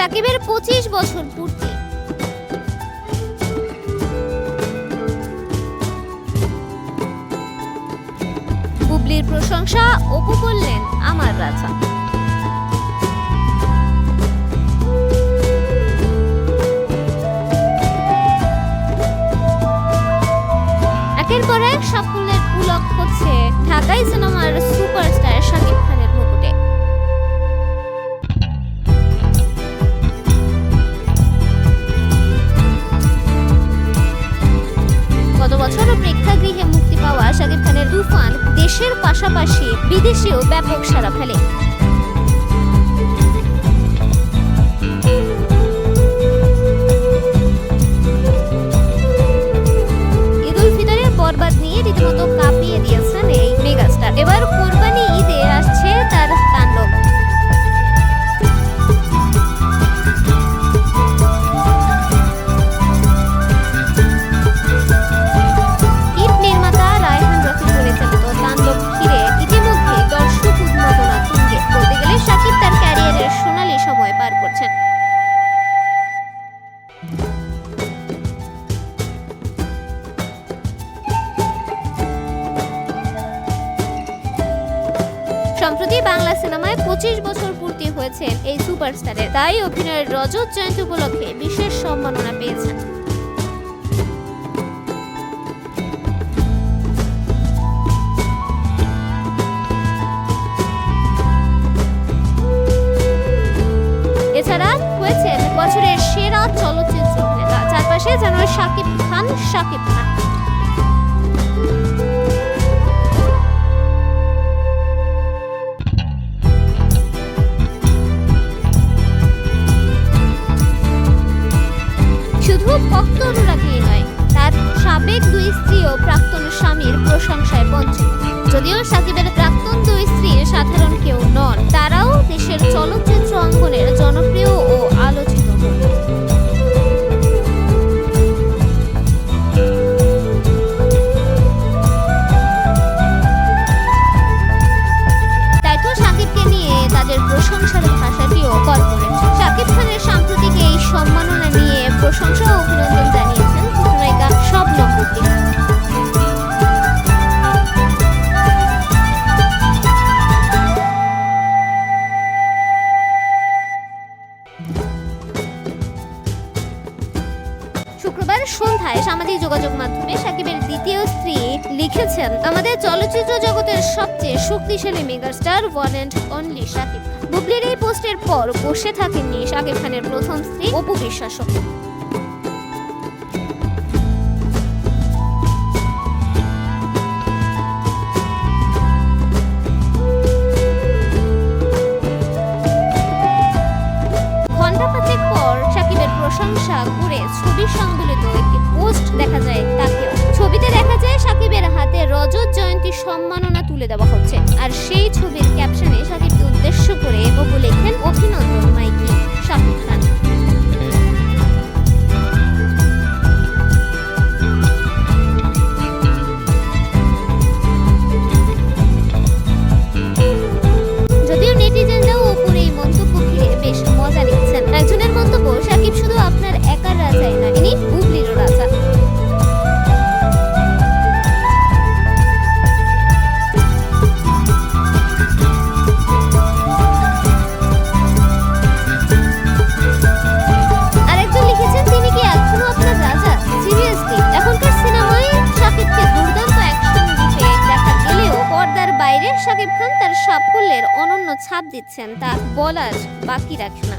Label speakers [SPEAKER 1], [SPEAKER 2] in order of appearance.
[SPEAKER 1] শাকিবের 25 বছর পূর্তি। বুবলির প্রশংসা, অপু বললেন আমার রাজা। একের পর এক সাফল্যের পুলক হচ্ছে ঢাকাই সিনেমার সুপারস্টার শাকিব খানের মুকুটে। গত বছর প্রেক্ষাগৃহে মুক্তি পাওয়া শাকিব খানের তুফান দেশের পাশাপাশি বিদেশেও ব্যাপক সাড়া ফেলে। ঈদুল ফিতরের বরবাদ নিয়ে রীতিমতো কাঁপিয়ে দিয়েছেন এই মেগাস্টার। এবার কোরবানি ঈদে আসছে তার তাণ্ডব। সম্প্রতি বাংলা সিনেমায় 25 বছর পূর্তি হয়েছে এই সুপারস্টারের, তাই অভিনয়ের রজত জয়ন্তী উপলক্ষে বিশেষ সম্মাননা পেয়েছেন। এছাড়া হয়েছেন বছরের সেরা চলচ্চিত্র অভিনেতা। চারপাশে যেন শাকিব খান শাকিব খান। শুধু ভক্ত অনুরাগী নয়, তার সাবেক দুই স্ত্রীও প্রাক্তন স্বামীর প্রশংসায় পঞ্চম। যদিও শাকিবের প্রাক্তন দুই স্ত্রী সাধারণ কেউ নন, তারাও দেশের চলচ্চিত্র অঙ্গনের জনপ্রিয় ও আলোচিত। তাই তো শাকিবকে নিয়ে তাদের প্রশংসার ভাষাটিও কর্পোরেট। শাকিব খানের সাম্প্রতিক এই সম্মাননা নিয়ে প্রশংসা ও অভিনন্দন জানিয়েছেন চিত্রনায়িকা শবনম বুবলি। শুক্রবার সন্ধ্যায় সামাজিক যোগাযোগ মাধ্যমে শাকিবের দ্বিতীয় স্ত্রী লিখেছেন, আমাদের চলচ্চিত্র জগতের সবচেয়ে শক্তিশালী megastar one and only Shakib Khan. বুবলির এই পোস্টের পর বসে থাকেননি শাকিব খানের প্রথম স্ত্রী অপু বিশ্বাসও। ঘণ্টা পাঁচেক পর শাকিবের প্রশংসা করে ছবি সংবলিত একটি পোস্ট দেখা যায় তাকেও। ছবিতে দেখা যায় শাকিবের হাতে রজত জয়ন্তী সম্মাননা তুলে দেওয়া হচ্ছে, আর সেই ছবির ক্যাপশনে শাকিবকে উদ্দেশ্য করে অপু লেখেন, অভিনন্দন মাইকি শাকিব খান। যদিও নেটিজেনরাও অপুর এই মন্তব্য ঘিরে বেশ মজা নিচ্ছেন। একজনের মন্তব্য, শাকিব শুধু আপনার একার রাজাই নয়, ইনি বুবলিরও রাজা। আরেকজন লিখেছেন, তিনি কি এখনো আপনার রাজা? সিরিয়াসলি, এখনকার সিনেমায় শাকিবকে দুর্দান্ত অ্যাকশন রূপে দেখা গেলেও পর্দার বাইরে শাকিব খান তার সাফল্যের অনন্য ছাপ দিচ্ছেন, তা বলার বাকি রাখে না।